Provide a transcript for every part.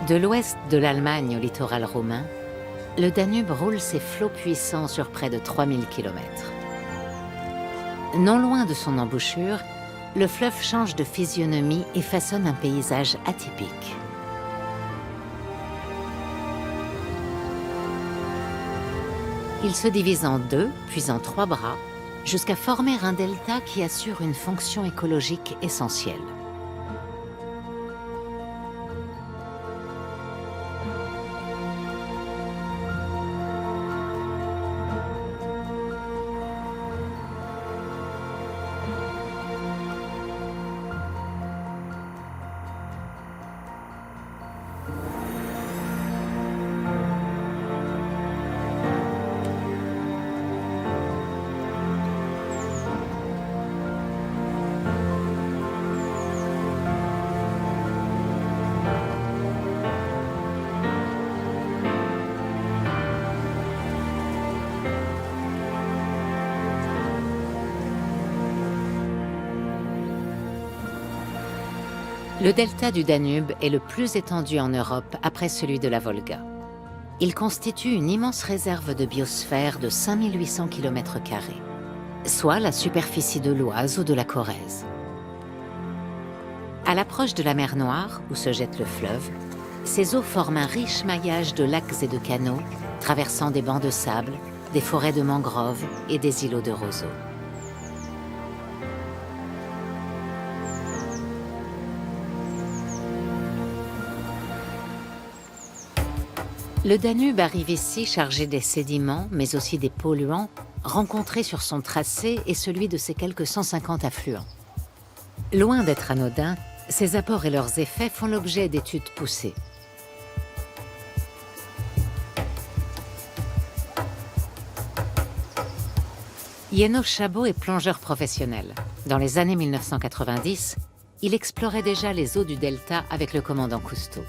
De l'ouest de l'Allemagne au littoral roumain, le Danube roule ses flots puissants sur près de 3000 km. Non loin de son embouchure, le fleuve change de physionomie et façonne un paysage atypique. Il se divise en deux, puis en trois bras, jusqu'à former un delta qui assure une fonction écologique essentielle. Le delta du Danube est le plus étendu en Europe après celui de la Volga. Il constitue une immense réserve de biosphère de 5800 km², soit la superficie de l'Oise ou de la Corrèze. À l'approche de la mer Noire, où se jette le fleuve, ses eaux forment un riche maillage de lacs et de canaux, traversant des bancs de sable, des forêts de mangroves et des îlots de roseaux. Le Danube arrive ici chargé des sédiments, mais aussi des polluants, rencontrés sur son tracé et celui de ses quelques 150 affluents. Loin d'être anodins, ces apports et leurs effets font l'objet d'études poussées. Jenő Szabó est plongeur professionnel. Dans les années 1990, il explorait déjà les eaux du delta avec le commandant Cousteau.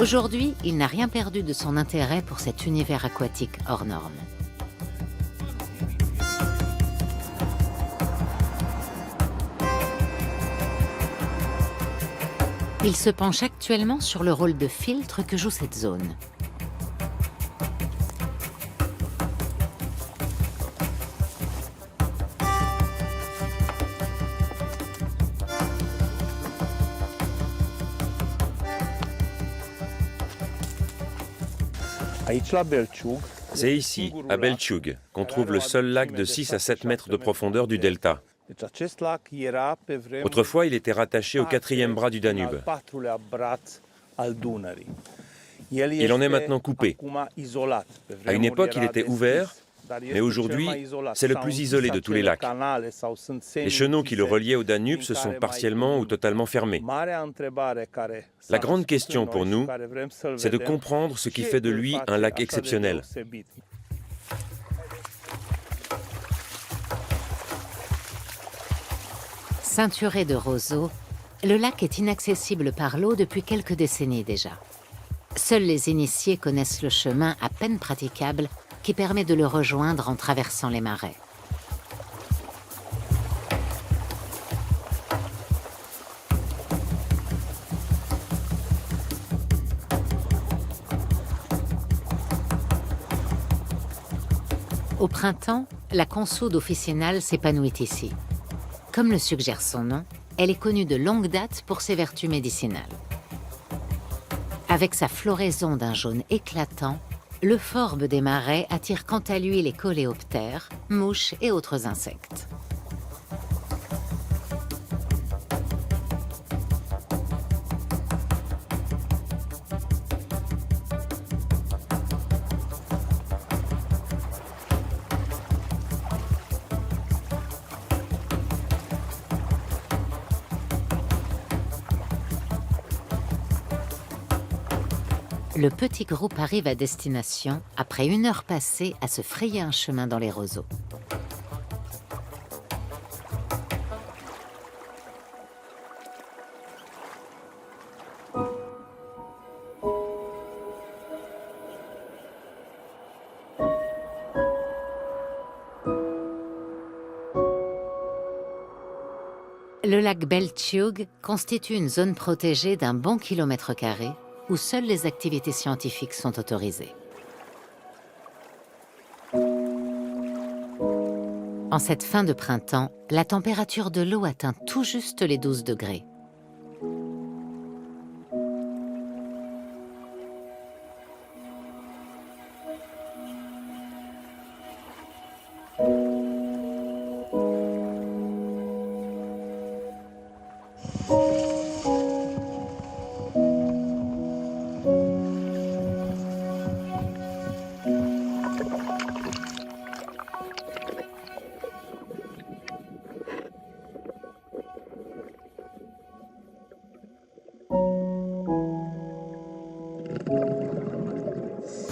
Aujourd'hui, il n'a rien perdu de son intérêt pour cet univers aquatique hors norme. Il se penche actuellement sur le rôle de filtre que joue cette zone. C'est ici, à Belciug, qu'on trouve le seul lac de 6 à 7 mètres de profondeur du delta. Autrefois, il était rattaché au quatrième bras du Danube. Il en est maintenant coupé. À une époque, il était ouvert, mais aujourd'hui, c'est le plus isolé de tous les lacs. Les chenaux qui le reliaient au Danube se sont partiellement ou totalement fermés. La grande question pour nous, c'est de comprendre ce qui fait de lui un lac exceptionnel. Ceinturé de roseaux, le lac est inaccessible par l'eau depuis quelques décennies déjà. Seuls les initiés connaissent le chemin à peine praticable qui permet de le rejoindre en traversant les marais. Au printemps, la consoude officinale s'épanouit ici. Comme le suggère son nom, elle est connue de longue date pour ses vertus médicinales. Avec sa floraison d'un jaune éclatant, l'euphorbe des marais attire quant à lui les coléoptères, mouches et autres insectes. Le petit groupe arrive à destination après 1 heure passée à se frayer un chemin dans les roseaux. Le lac Belciug constitue une zone protégée d'un bon kilomètre carré, où seules les activités scientifiques sont autorisées. En cette fin de printemps, la température de l'eau atteint tout juste les 12 degrés.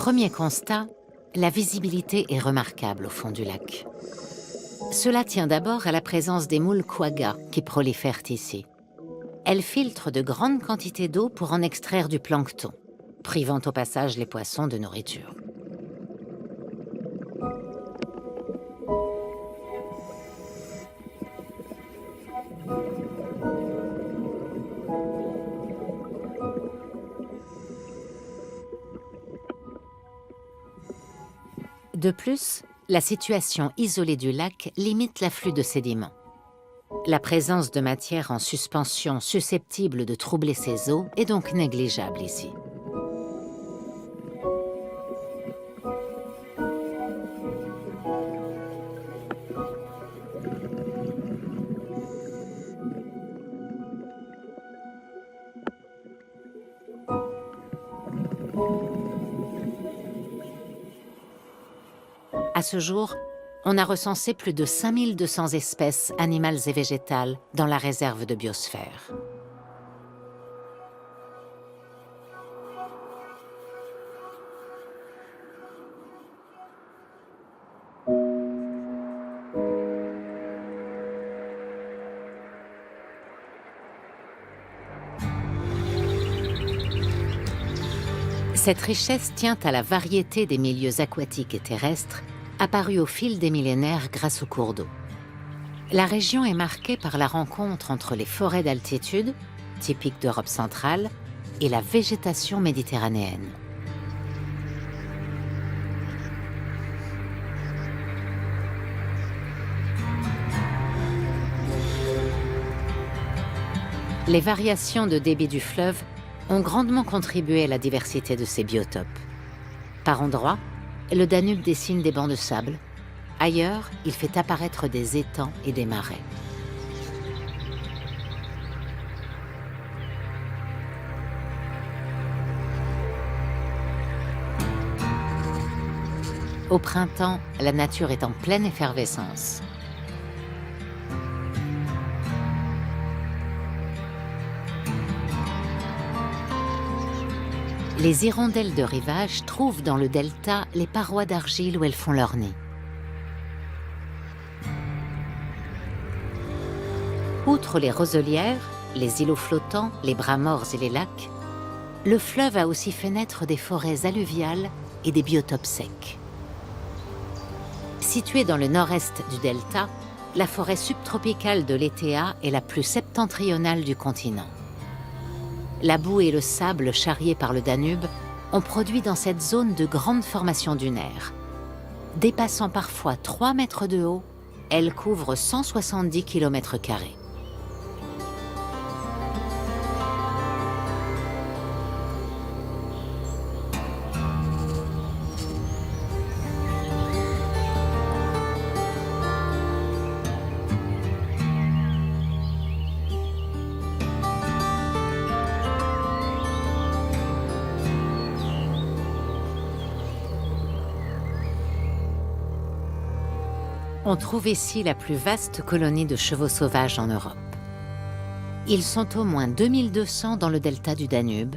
Premier constat, la visibilité est remarquable au fond du lac. Cela tient d'abord à la présence des moules quaggas qui prolifèrent ici. Elles filtrent de grandes quantités d'eau pour en extraire du plancton, privant au passage les poissons de nourriture. De plus, la situation isolée du lac limite l'afflux de sédiments. La présence de matière en suspension susceptible de troubler ces eaux est donc négligeable ici. À ce jour, on a recensé plus de 5200 espèces animales et végétales dans la réserve de biosphère. Cette richesse tient à la variété des milieux aquatiques et terrestres apparus au fil des millénaires grâce aux cours d'eau. La région est marquée par la rencontre entre les forêts d'altitude, typiques d'Europe centrale, et la végétation méditerranéenne. Les variations de débit du fleuve ont grandement contribué à la diversité de ces biotopes. Par endroits, le Danube dessine des bancs de sable. Ailleurs, il fait apparaître des étangs et des marais. Au printemps, la nature est en pleine effervescence. Les hirondelles de rivage trouvent dans le delta les parois d'argile où elles font leur nid. Outre les roselières, les îlots flottants, les bras morts et les lacs, le fleuve a aussi fait naître des forêts alluviales et des biotopes secs. Située dans le nord-est du delta, la forêt subtropicale de l'Étéa est la plus septentrionale du continent. La boue et le sable charriés par le Danube ont produit dans cette zone de grandes formations dunaires. Dépassant parfois 3 mètres de haut, elles couvrent 170 km². On trouve ici la plus vaste colonie de chevaux sauvages en Europe. Ils sont au moins 2200 dans le delta du Danube,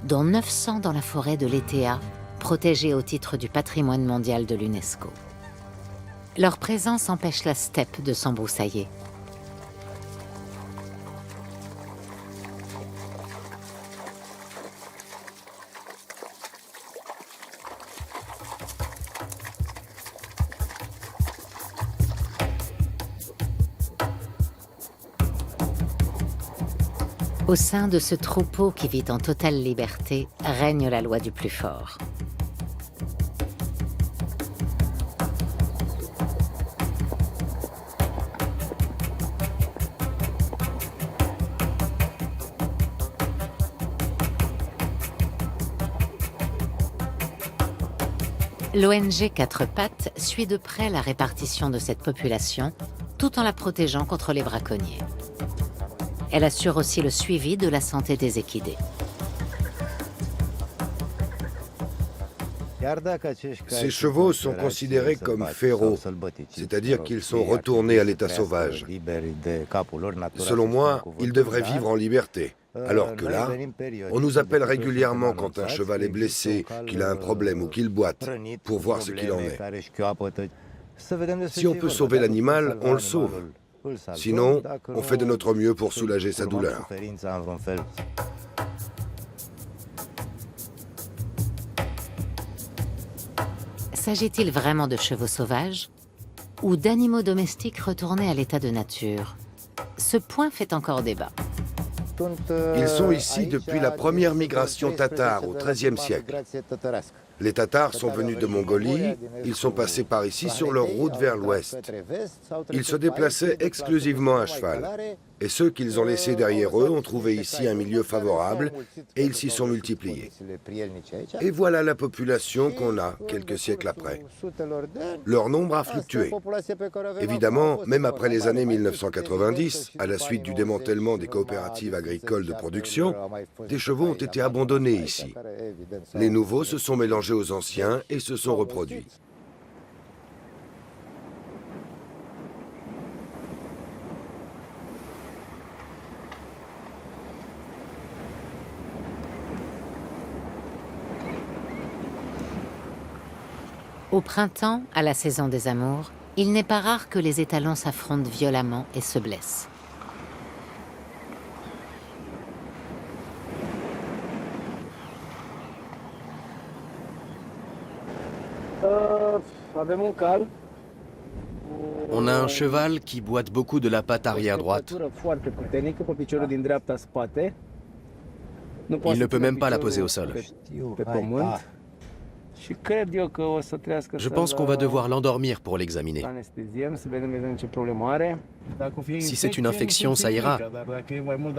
dont 900 dans la forêt de l'Étéa, protégée au titre du patrimoine mondial de l'UNESCO. Leur présence empêche la steppe de s'embroussailler. Au sein de ce troupeau qui vit en totale liberté, règne la loi du plus fort. L'ONG Quatre Pattes suit de près la répartition de cette population, tout en la protégeant contre les braconniers. Elle assure aussi le suivi de la santé des équidés. Ces chevaux sont considérés comme féraux, c'est-à-dire qu'ils sont retournés à l'état sauvage. Selon moi, ils devraient vivre en liberté. Alors que là, on nous appelle régulièrement quand un cheval est blessé, qu'il a un problème ou qu'il boite, pour voir ce qu'il en est. Si on peut sauver l'animal, on le sauve. Sinon, on fait de notre mieux pour soulager sa douleur. S'agit-il vraiment de chevaux sauvages ou d'animaux domestiques retournés à l'état de nature? Ce point fait encore débat. Ils sont ici depuis la première migration tatare au XIIIe siècle. Les Tatars sont venus de Mongolie, ils sont passés par ici sur leur route vers l'ouest. Ils se déplaçaient exclusivement à cheval, et ceux qu'ils ont laissés derrière eux ont trouvé ici un milieu favorable, et ils s'y sont multipliés. Et voilà la population qu'on a quelques siècles après. Leur nombre a fluctué. Évidemment, même après les années 1990, à la suite du démantèlement des coopératives agricoles de production, des chevaux ont été abandonnés ici. Les nouveaux se sont mélangés aux anciens et se sont reproduits. Au printemps, à la saison des amours, il n'est pas rare que les étalons s'affrontent violemment et se blessent. On a un cheval qui boite beaucoup de la patte arrière droite. Il ne peut même pas la poser au sol. Je pense qu'on va devoir l'endormir pour l'examiner. Si c'est une infection, ça ira.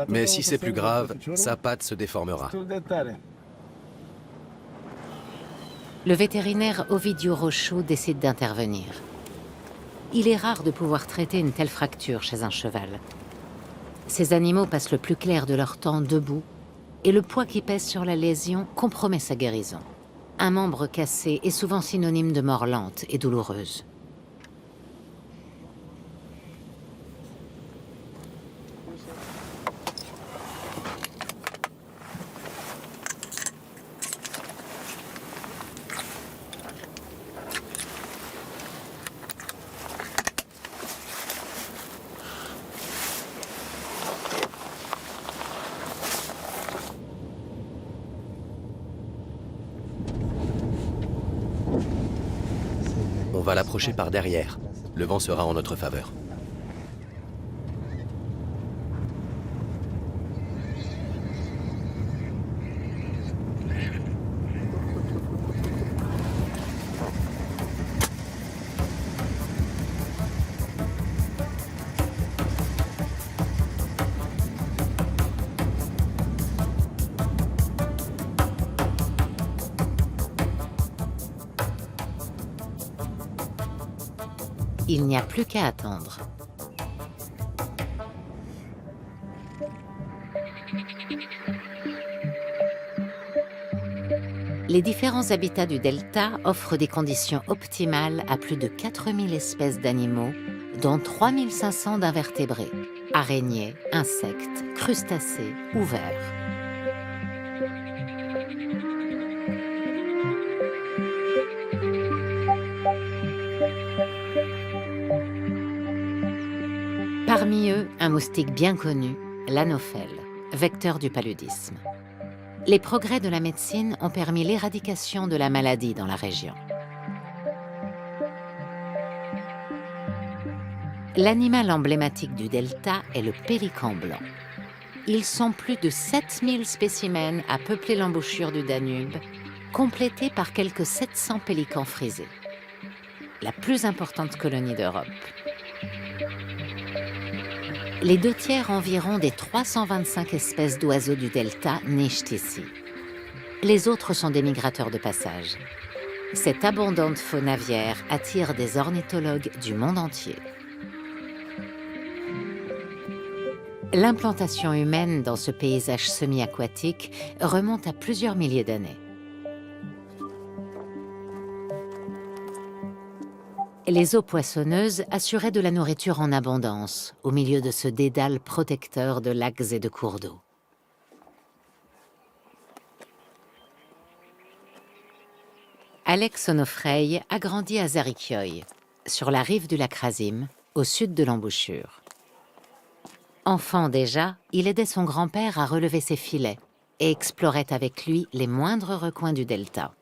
Mais si c'est plus grave, sa patte se déformera. Le vétérinaire Ovidio Rochou décide d'intervenir. Il est rare de pouvoir traiter une telle fracture chez un cheval. Ces animaux passent le plus clair de leur temps debout et le poids qui pèse sur la lésion compromet sa guérison. Un membre cassé est souvent synonyme de mort lente et douloureuse. On va l'approcher par derrière. Le vent sera en notre faveur. Il n'y a plus qu'à attendre. Les différents habitats du delta offrent des conditions optimales à plus de 4000 espèces d'animaux, dont 3500 d'invertébrés, araignées, insectes, crustacés ou vers. Parmi eux, un moustique bien connu, l'anophèle, vecteur du paludisme. Les progrès de la médecine ont permis l'éradication de la maladie dans la région. L'animal emblématique du delta est le pélican blanc. Ils sont plus de 7000 spécimens à peupler l'embouchure du Danube, complétés par quelques 700 pélicans frisés. La plus importante colonie d'Europe. Les 2/3 environ des 325 espèces d'oiseaux du delta nichent ici. Les autres sont des migrateurs de passage. Cette abondante faune aviaire attire des ornithologues du monde entier. L'implantation humaine dans ce paysage semi-aquatique remonte à plusieurs milliers d'années. Les eaux poissonneuses assuraient de la nourriture en abondance au milieu de ce dédale protecteur de lacs et de cours d'eau. Alex Onofrei a grandi à Zarikyoi, sur la rive du lac Razim, au sud de l'embouchure. Enfant déjà, il aidait son grand-père à relever ses filets et explorait avec lui les moindres recoins du delta.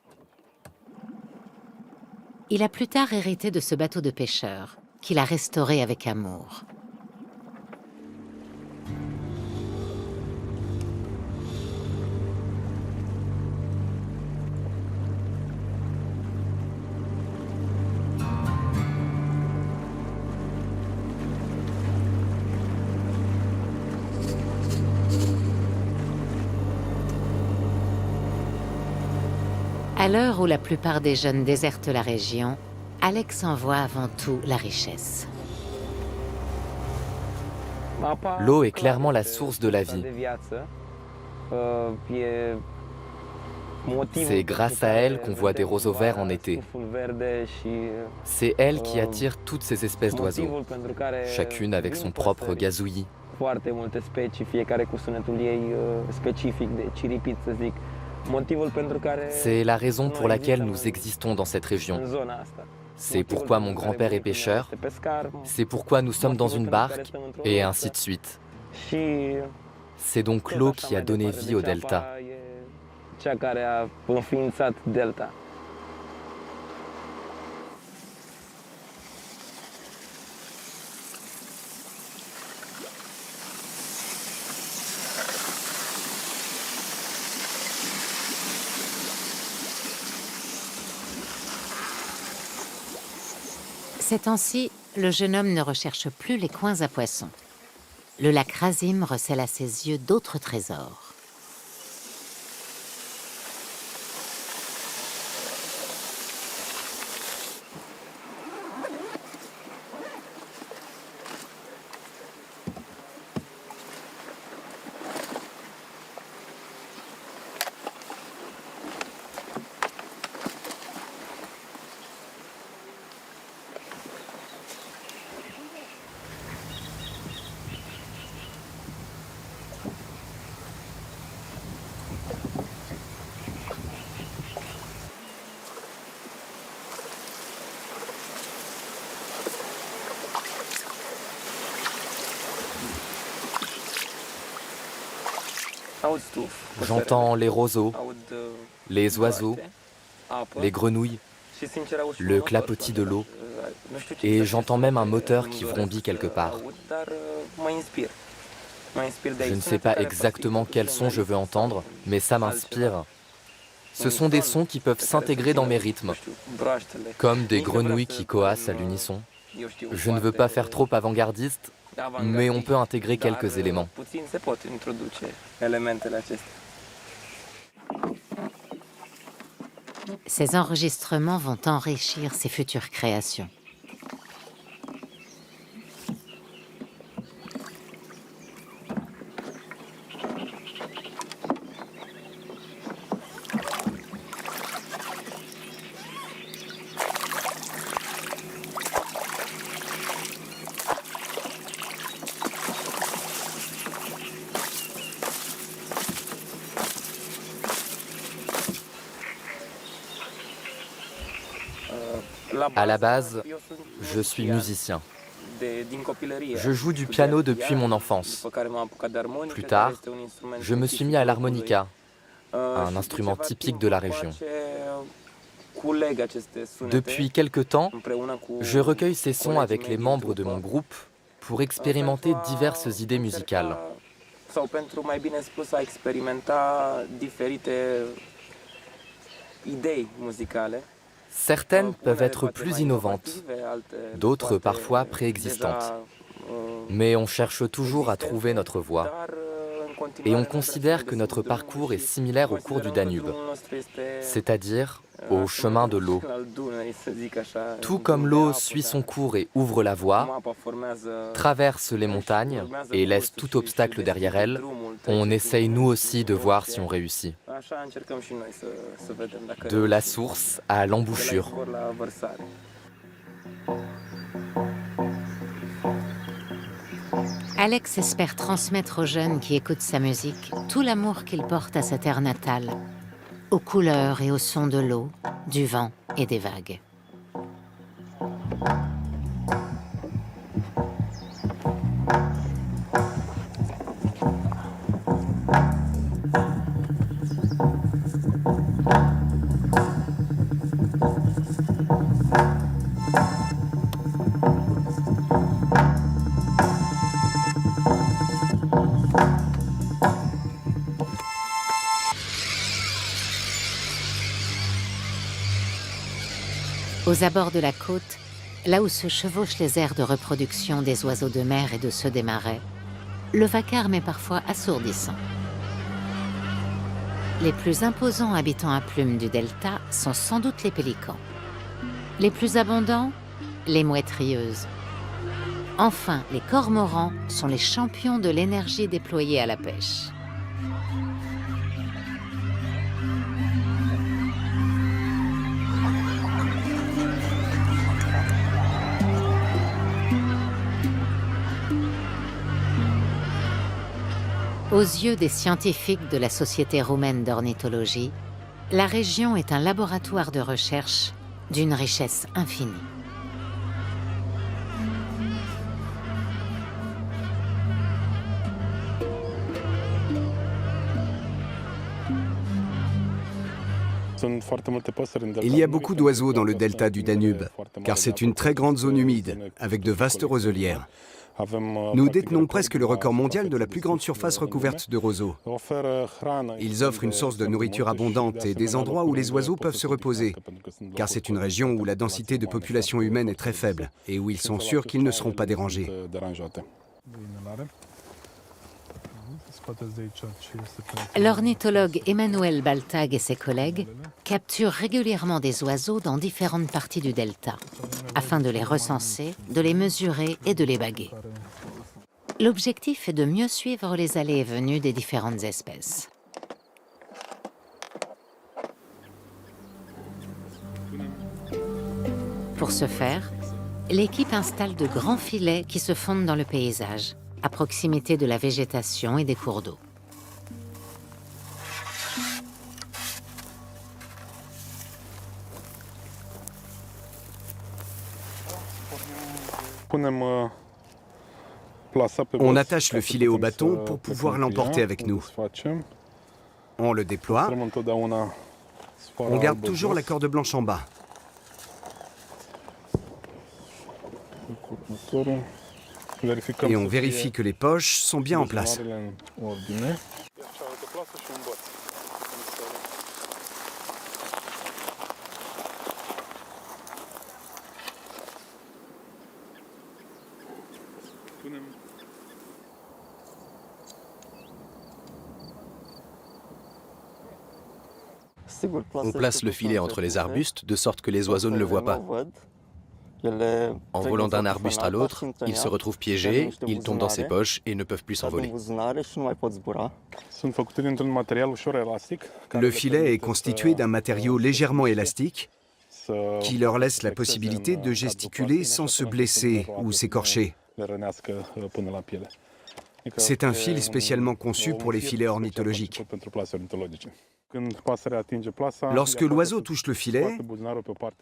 Il a plus tard hérité de ce bateau de pêcheur, qu'il a restauré avec amour. À l'heure où la plupart des jeunes désertent la région, Alex en voit avant tout la richesse. L'eau est clairement la source de la vie. C'est grâce à elle qu'on voit des roseaux verts en été. C'est elle qui attire toutes ces espèces d'oiseaux, chacune avec son propre gazouillis. C'est la raison pour laquelle nous existons dans cette région. C'est pourquoi mon grand-père est pêcheur, c'est pourquoi nous sommes dans une barque, et ainsi de suite. C'est donc l'eau qui a donné vie au delta. Ces temps-ci, le jeune homme ne recherche plus les coins à poissons. Le lac Razim recèle à ses yeux d'autres trésors. J'entends les roseaux, les oiseaux, les grenouilles, le clapotis de l'eau, et j'entends même un moteur qui vrombit quelque part. Je ne sais pas exactement quel son je veux entendre, mais ça m'inspire. Ce sont des sons qui peuvent s'intégrer dans mes rythmes, comme des grenouilles qui coassent à l'unisson. Je ne veux pas faire trop avant-gardiste, mais on peut intégrer quelques éléments. Ces enregistrements vont enrichir ses futures créations. À la base, je suis musicien. Je joue du piano depuis mon enfance. Plus tard, je me suis mis à l'harmonica, un instrument typique de la région. Depuis quelque temps, je recueille ces sons avec les membres de mon groupe pour expérimenter diverses idées musicales. sau pentru, mai bine spus, a experimenta diferite idei muzicale. Certaines peuvent être plus innovantes, d'autres parfois préexistantes. Mais on cherche toujours à trouver notre voie. Et on considère que notre parcours est similaire au cours du Danube, c'est-à-dire au chemin de l'eau. Tout comme l'eau suit son cours et ouvre la voie, traverse les montagnes et laisse tout obstacle derrière elle, on essaye nous aussi de voir si on réussit. De la source à l'embouchure. Alex espère transmettre aux jeunes qui écoutent sa musique tout l'amour qu'il porte à sa terre natale, aux couleurs et aux sons de l'eau, du vent et des vagues. Aux abords de la côte, là où se chevauchent les aires de reproduction des oiseaux de mer et de ceux des marais, le vacarme est parfois assourdissant. Les plus imposants habitants à plumes du delta sont sans doute les pélicans. Les plus abondants, les mouettes rieuses. Enfin, les cormorans sont les champions de l'énergie déployée à la pêche. Aux yeux des scientifiques de la Société roumaine d'ornithologie, la région est un laboratoire de recherche d'une richesse infinie. Il y a beaucoup d'oiseaux dans le delta du Danube, car c'est une très grande zone humide, avec de vastes roselières. Nous détenons presque le record mondial de la plus grande surface recouverte de roseaux. Ils offrent une source de nourriture abondante et des endroits où les oiseaux peuvent se reposer, car c'est une région où la densité de population humaine est très faible et où ils sont sûrs qu'ils ne seront pas dérangés. L'ornithologue Emmanuel Baltag et ses collègues capturent régulièrement des oiseaux dans différentes parties du delta, afin de les recenser, de les mesurer et de les baguer. L'objectif est de mieux suivre les allées et venues des différentes espèces. Pour ce faire, l'équipe installe de grands filets qui se fondent dans le paysage, à proximité de la végétation et des cours d'eau. On attache le filet au bâton pour pouvoir l'emporter avec nous. On le déploie. On garde toujours la corde blanche en bas. Et on vérifie que les poches sont bien en place. On place le filet entre les arbustes de sorte que les oiseaux ne le voient pas. En volant d'un arbuste à l'autre, ils se retrouvent piégés, ils tombent dans ses poches et ne peuvent plus s'envoler. Le filet est constitué d'un matériau légèrement élastique qui leur laisse la possibilité de gesticuler sans se blesser ou s'écorcher. C'est un fil spécialement conçu pour les filets ornithologiques. Lorsque l'oiseau touche le filet,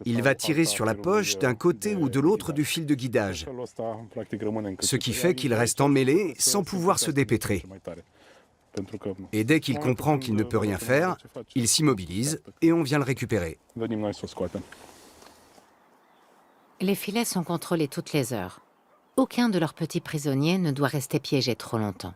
il va tirer sur la poche d'un côté ou de l'autre du fil de guidage, ce qui fait qu'il reste emmêlé sans pouvoir se dépêtrer. Et dès qu'il comprend qu'il ne peut rien faire, il s'immobilise et on vient le récupérer. Les filets sont contrôlés toutes les heures. Aucun de leurs petits prisonniers ne doit rester piégé trop longtemps.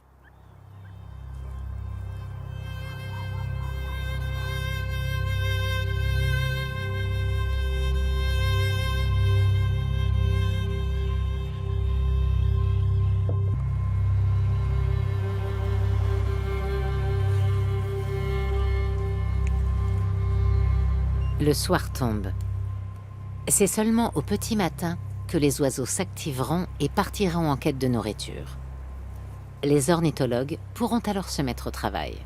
Le soir tombe. C'est seulement au petit matin que les oiseaux s'activeront et partiront en quête de nourriture. Les ornithologues pourront alors se mettre au travail.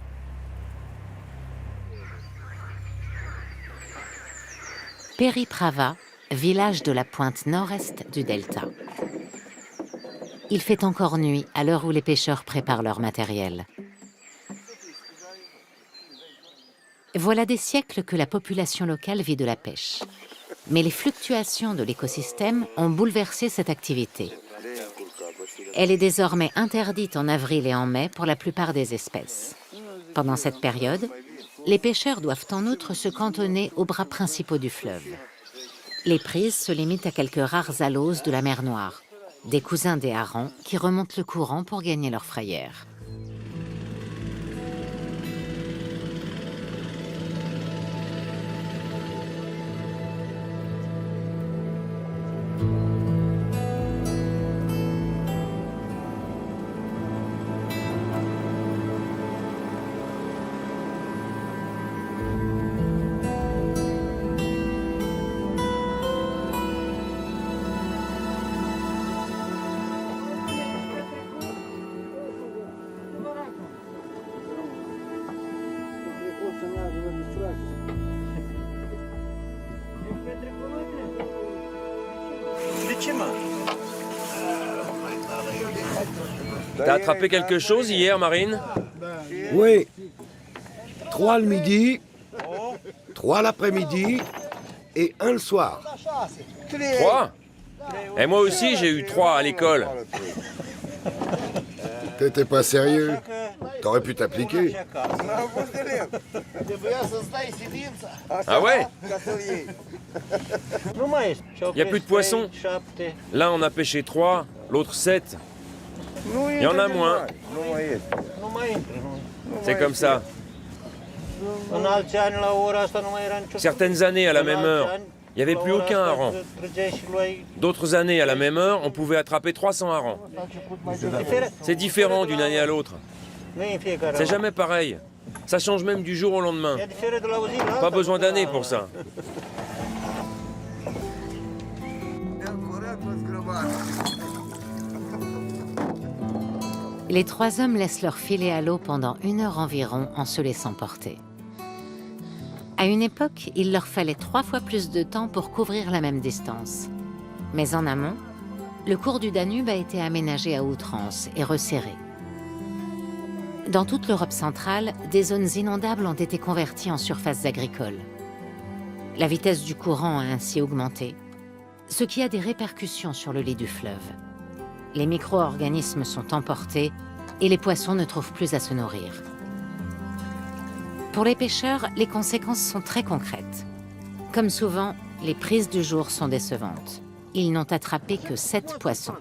Periprava, village de la pointe nord-est du delta. Il fait encore nuit à l'heure où les pêcheurs préparent leur matériel. Voilà des siècles que la population locale vit de la pêche. Mais les fluctuations de l'écosystème ont bouleversé cette activité. Elle est désormais interdite en avril et en mai pour la plupart des espèces. Pendant cette période, les pêcheurs doivent en outre se cantonner aux bras principaux du fleuve. Les prises se limitent à quelques rares aloses de la mer Noire, des cousins des harengs qui remontent le courant pour gagner leur frayère. T'as attrapé quelque chose hier, Marine? Oui. 3 le midi, 3 l'après-midi et 1 le soir. 3? Et moi aussi, j'ai eu 3 à l'école. T'étais pas sérieux? T'aurais pu t'appliquer. Ah ouais? Il n'y a plus de poissons. L'un en a pêché 3, l'autre 7. Il y en a moins. C'est comme ça. Certaines années, à la même heure, il n'y avait plus aucun hareng. D'autres années, à la même heure, on pouvait attraper 300 harengs. C'est différent d'une année à l'autre. C'est jamais pareil. Ça change même du jour au lendemain. Pas besoin d'années pour ça. Les 3 hommes laissent leur filet à l'eau pendant 1 heure environ en se laissant porter. À une époque, il leur fallait 3 fois plus de temps pour couvrir la même distance. Mais en amont, le cours du Danube a été aménagé à outrance et resserré. Dans toute l'Europe centrale, des zones inondables ont été converties en surfaces agricoles. La vitesse du courant a ainsi augmenté, ce qui a des répercussions sur le lit du fleuve. Les micro-organismes sont emportés et les poissons ne trouvent plus à se nourrir. Pour les pêcheurs, les conséquences sont très concrètes. Comme souvent, les prises du jour sont décevantes. Ils n'ont attrapé que 7 poissons.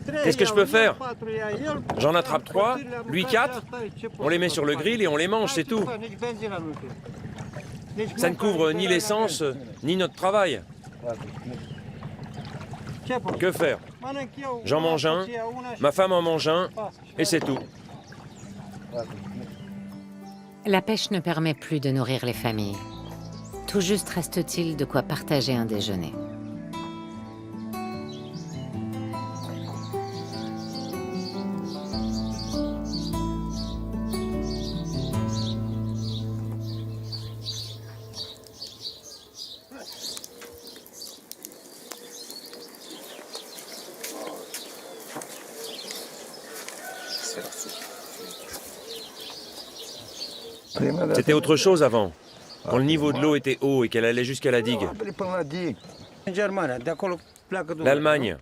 Qu'est-ce que je peux faire? J'en attrape 3, lui 4, on les met sur le grill et on les mange, c'est tout. Ça ne couvre ni l'essence, ni notre travail. Que faire? J'en mange un, ma femme en mange un, et c'est tout. La pêche ne permet plus de nourrir les familles. Tout juste reste-t-il de quoi partager un déjeuner. C'était autre chose avant, quand le niveau de l'eau était haut et qu'elle allait jusqu'à la digue. L'Allemagne,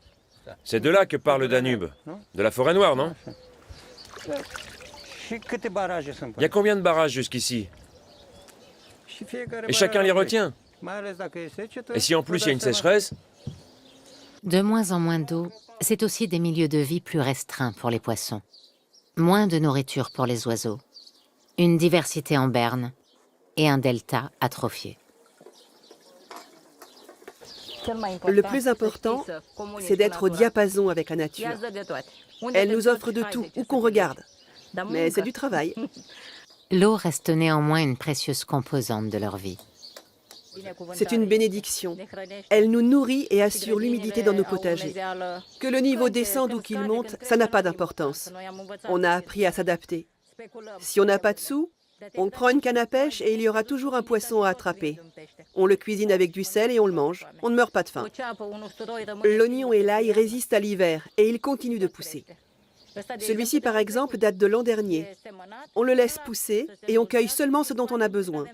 c'est de là que part le Danube. De la forêt noire, non? Il y a combien de barrages jusqu'ici? Et chacun les retient. Et si en plus il y a une sécheresse? De moins en moins d'eau, c'est aussi des milieux de vie plus restreints pour les poissons. Moins de nourriture pour les oiseaux. Une diversité en berne et un delta atrophié. Le plus important, c'est d'être au diapason avec la nature. Elle nous offre de tout, où qu'on regarde. Mais c'est du travail. L'eau reste néanmoins une précieuse composante de leur vie. C'est une bénédiction. Elle nous nourrit et assure l'humidité dans nos potagers. Que le niveau descende ou qu'il monte, ça n'a pas d'importance. On a appris à s'adapter. Si on n'a pas de sous, on prend une canne à pêche et il y aura toujours un poisson à attraper. On le cuisine avec du sel et on le mange. On ne meurt pas de faim. L'oignon et l'ail résistent à l'hiver et ils continuent de pousser. Celui-ci, par exemple, date de l'an dernier. On le laisse pousser et on cueille seulement ce dont on a besoin.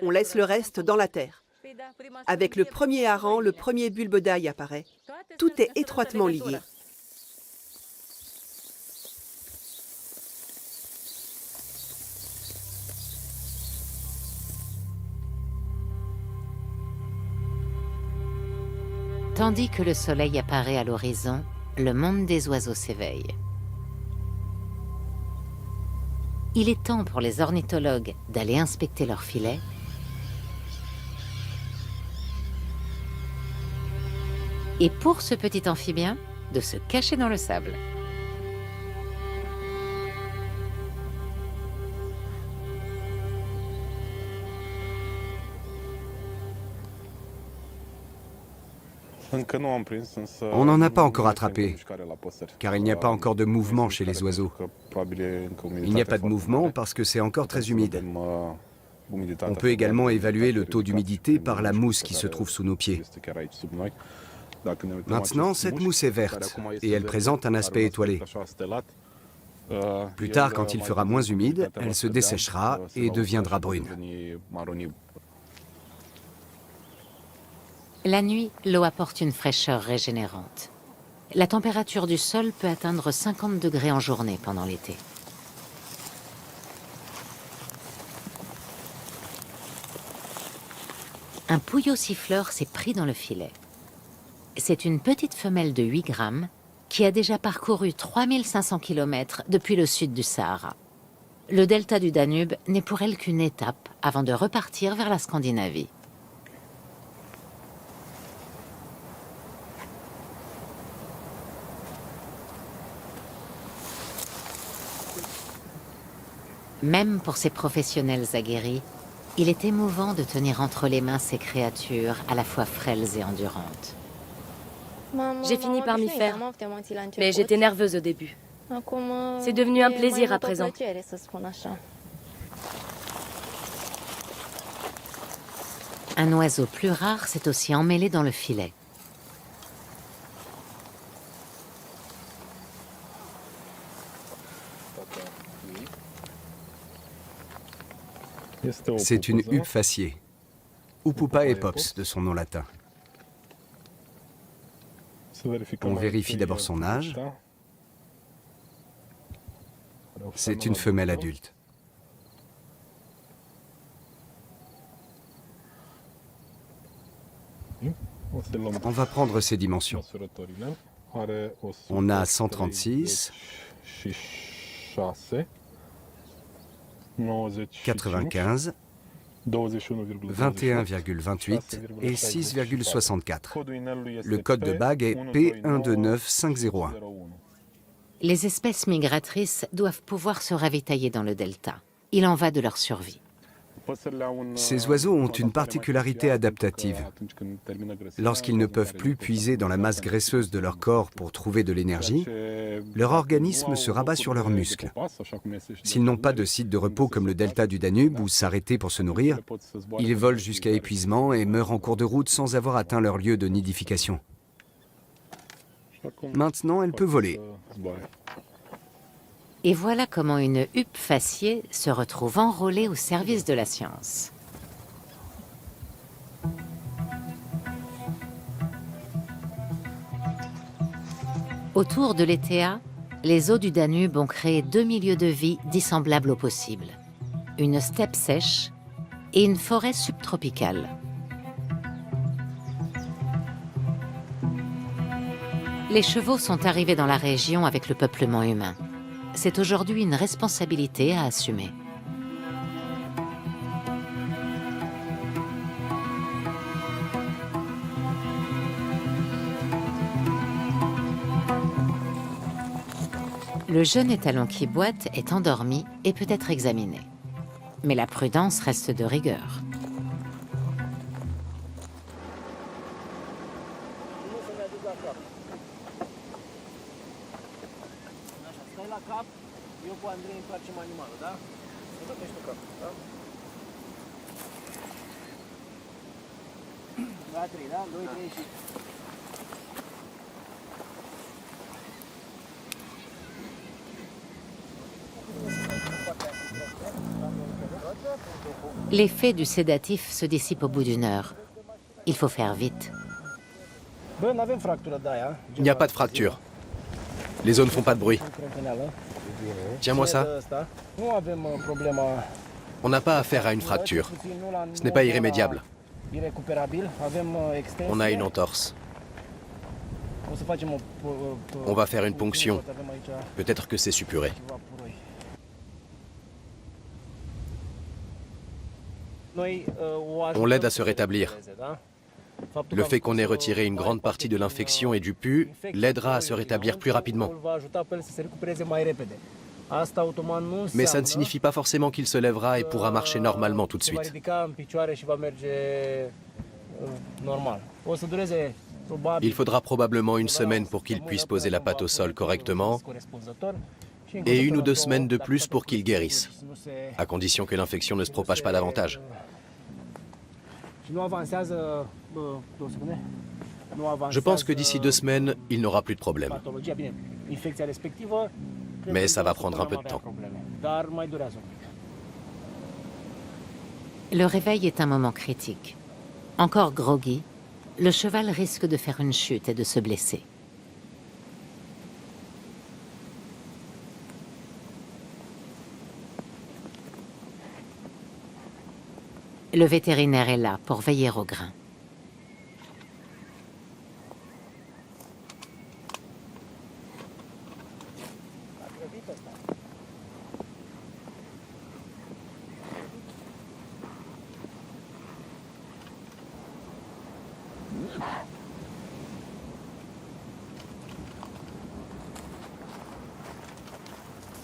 On laisse le reste dans la terre. Avec le premier hareng, le premier bulbe d'ail apparaît. Tout est étroitement lié. Tandis que le soleil apparaît à l'horizon, le monde des oiseaux s'éveille. Il est temps pour les ornithologues d'aller inspecter leurs filets et pour ce petit amphibien, de se cacher dans le sable. On n'en a pas encore attrapé, car il n'y a pas encore de mouvement chez les oiseaux. Il n'y a pas de mouvement parce que c'est encore très humide. On peut également évaluer le taux d'humidité par la mousse qui se trouve sous nos pieds. Maintenant, cette mousse est verte et elle présente un aspect étoilé. Plus tard, quand il fera moins humide, elle se desséchera et deviendra brune. La nuit, l'eau apporte une fraîcheur régénérante. La température du sol peut atteindre 50 degrés en journée pendant l'été. Un pouillot siffleur s'est pris dans le filet. C'est une petite femelle de 8 grammes qui a déjà parcouru 3500 km depuis le sud du Sahara. Le delta du Danube n'est pour elle qu'une étape avant de repartir vers la Scandinavie. Même pour ces professionnels aguerris, il est émouvant de tenir entre les mains ces créatures à la fois frêles et endurantes. J'ai fini par m'y faire, mais j'étais nerveuse au début. C'est devenu un plaisir à présent. Un oiseau plus rare s'est aussi emmêlé dans le filet. C'est une huppe faciée, Upupa epops de son nom latin. On vérifie d'abord son âge. C'est une femelle adulte. On va prendre ses dimensions. On a 136, 95, 21,28 et 6,64. Le code de bague est P129501. Les espèces migratrices doivent pouvoir se ravitailler dans le delta. Il en va de leur survie. Ces oiseaux ont une particularité adaptative. Lorsqu'ils ne peuvent plus puiser dans la masse graisseuse de leur corps pour trouver de l'énergie, leur organisme se rabat sur leurs muscles. S'ils n'ont pas de site de repos comme le delta du Danube où s'arrêter pour se nourrir, ils volent jusqu'à épuisement et meurent en cours de route sans avoir atteint leur lieu de nidification. Maintenant, elle peut voler. Et voilà comment une huppe faciée se retrouve enrôlée au service de la science. Autour de l'Éthéa, les eaux du Danube ont créé 2 milieux de vie dissemblables au possible. Une steppe sèche et une forêt subtropicale. Les chevaux sont arrivés dans la région avec le peuplement humain. C'est aujourd'hui une responsabilité à assumer. Le jeune étalon qui boite est endormi et peut être examiné. Mais la prudence reste de rigueur. L'effet du sédatif se dissipe au bout d'une heure. Il faut faire vite. Il n'y a pas de fracture. Les zones ne font pas de bruit. Tiens-moi ça. On n'a pas affaire à une fracture. Ce n'est pas irrémédiable. On a une entorse. On va faire une ponction. Peut-être que c'est suppuré. On l'aide à se rétablir. Le fait qu'on ait retiré une grande partie de l'infection et du pus l'aidera à se rétablir plus rapidement. Mais ça ne signifie pas forcément qu'il se lèvera et pourra marcher normalement tout de suite. Il faudra probablement une semaine pour qu'il puisse poser la patte au sol correctement et 1 ou 2 semaines de plus pour qu'il guérisse, à condition que l'infection ne se propage pas davantage. Je pense que d'ici 2 semaines, il n'aura plus de problème. Mais ça va prendre un peu de temps. Le réveil est un moment critique. Encore groggy, le cheval risque de faire une chute et de se blesser. Le vétérinaire est là pour veiller au grain.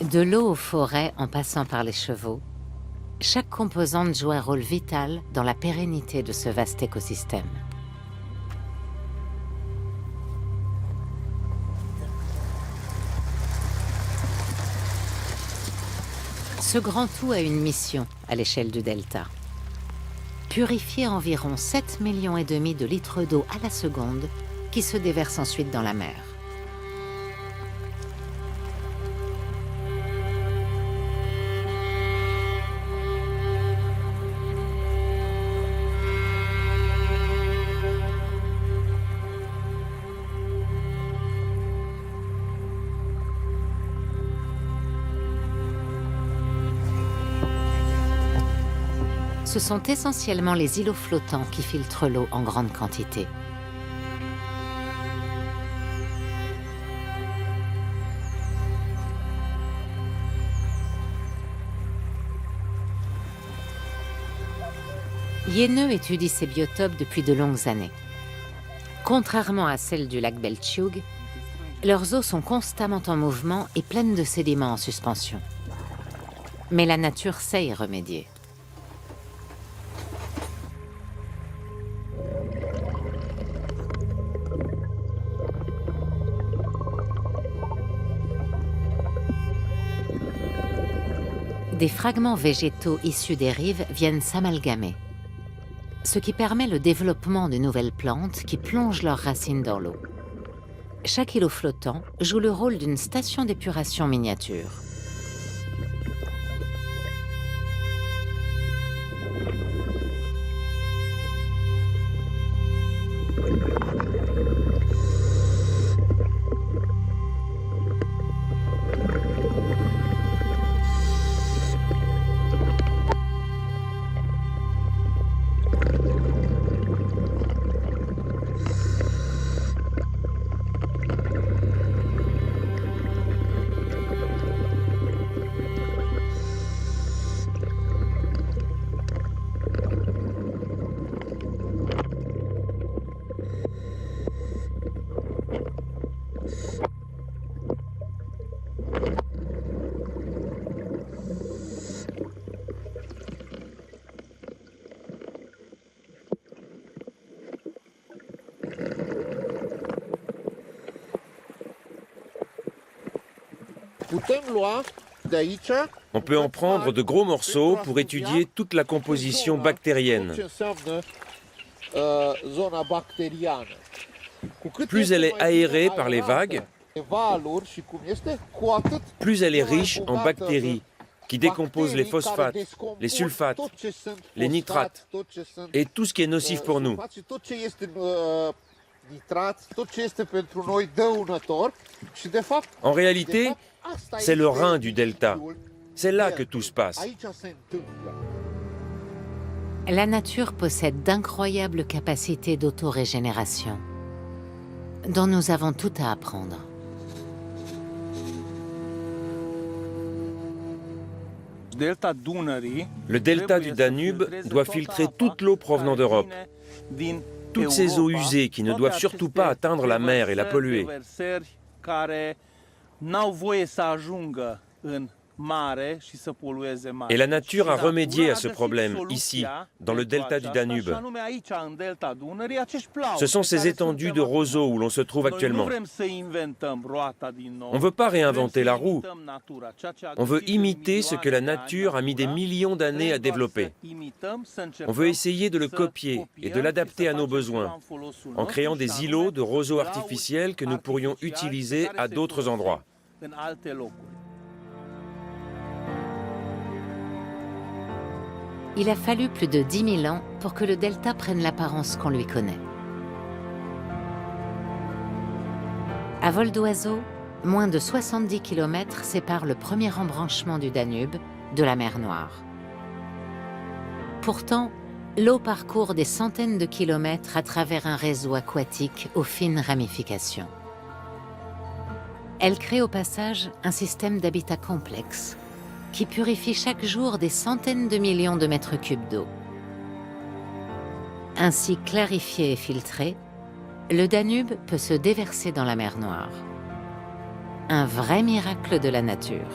De l'eau aux forêts en passant par les chevaux, chaque composante joue un rôle vital dans la pérennité de ce vaste écosystème. Ce grand tout a une mission à l'échelle du delta. Purifier environ 7,5 millions de litres d'eau à la seconde qui se déversent ensuite dans la mer. Ce sont essentiellement les îlots flottants qui filtrent l'eau en grande quantité. Iéneu étudie ces biotopes depuis de longues années. Contrairement à celles du lac Beltchug, leurs eaux sont constamment en mouvement et pleines de sédiments en suspension. Mais la nature sait y remédier. Des fragments végétaux issus des rives viennent s'amalgamer, ce qui permet le développement de nouvelles plantes qui plongent leurs racines dans l'eau. Chaque îlot flottant joue le rôle d'une station d'épuration miniature. On peut en prendre de gros morceaux pour étudier toute la composition bactérienne. Plus elle est aérée par les vagues, plus elle est riche en bactéries qui décomposent les phosphates, les sulfates, les nitrates et tout ce qui est nocif pour nous. En réalité, c'est le rein du delta. C'est là que tout se passe. La nature possède d'incroyables capacités d'autorégénération, dont nous avons tout à apprendre. Le delta du Danube doit filtrer toute l'eau provenant d'Europe. Toutes ces eaux usées qui ne doivent surtout pas atteindre la mer et la polluer. Et la nature a remédié à ce problème, ici, dans le delta du Danube. Ce sont ces étendues de roseaux où l'on se trouve actuellement. On ne veut pas réinventer la roue. On veut imiter ce que la nature a mis des millions d'années à développer. On veut essayer de le copier et de l'adapter à nos besoins, en créant des îlots de roseaux artificiels que nous pourrions utiliser à d'autres endroits. Il a fallu plus de 10 000 ans pour que le delta prenne l'apparence qu'on lui connaît. À vol d'oiseau, moins de 70 km séparent le premier embranchement du Danube de la mer Noire. Pourtant, l'eau parcourt des centaines de kilomètres à travers un réseau aquatique aux fines ramifications. Elle crée au passage un système d'habitat complexe qui purifie chaque jour des centaines de millions de mètres cubes d'eau. Ainsi clarifié et filtré, le Danube peut se déverser dans la mer Noire. Un vrai miracle de la nature.